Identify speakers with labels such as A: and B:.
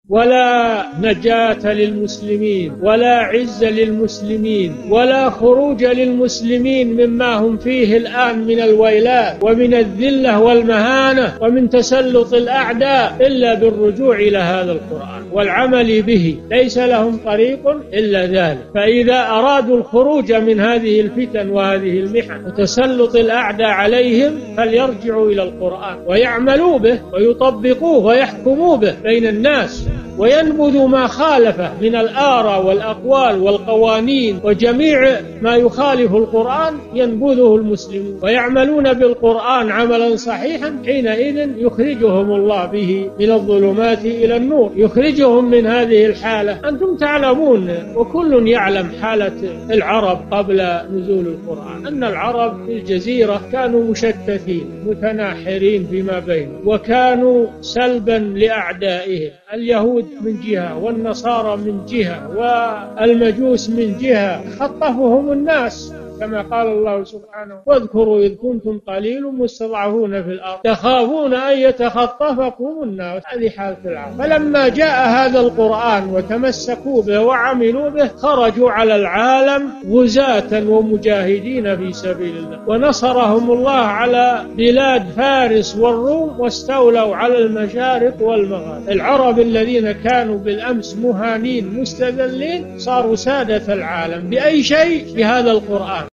A: ولا نجاة للمسلمين ولا عز للمسلمين ولا خروج للمسلمين مما هم فيه الآن من الويلات ومن الذلة والمهانة ومن تسلط الأعداء إلا بالرجوع إلى هذا القرآن والعمل به. ليس لهم طريق إلا ذلك. فإذا أرادوا الخروج من هذه الفتن وهذه المحن وتسلط الأعداء عليهم فليرجعوا إلى القرآن ويعملوا به ويطبقوه ويحكموا به بين الناس، وينبذوا ما خالفه من الآراء والأقوال والقوانين، وجميع ما يخالف القرآن ينبذه المسلمون ويعملون بالقرآن عملا صحيحا. حينئذ يخرجهم الله به من الظلمات إلى النور، يخرجهم من هذه الحالة. أنتم تعلمون وكل يعلم حالة العرب قبل نزول القرآن، أن العرب في الجزيرة كانوا مشتتين متناحرين فيما بينهم، وكانوا سلبا لأعدائهم، اليهود من جهة والنصارى من جهة والمجوس من جهة، خطفهم الناس كما قال الله سبحانه: واذكروا إذ كنتم قليل مستضعفون في الأرض تخافون أن يتخطفكم الناس. هذه حالة العرب. فلما جاء هذا القرآن وتمسكوا به وعملوا به خرجوا على العالم غزاة ومجاهدين في سبيل الله، ونصرهم الله على بلاد فارس والروم، واستولوا على المشارق والمغارب. العرب الذين كانوا بالأمس مهانين مستذلين صاروا سادة العالم. بأي شيء؟ بهذا القرآن.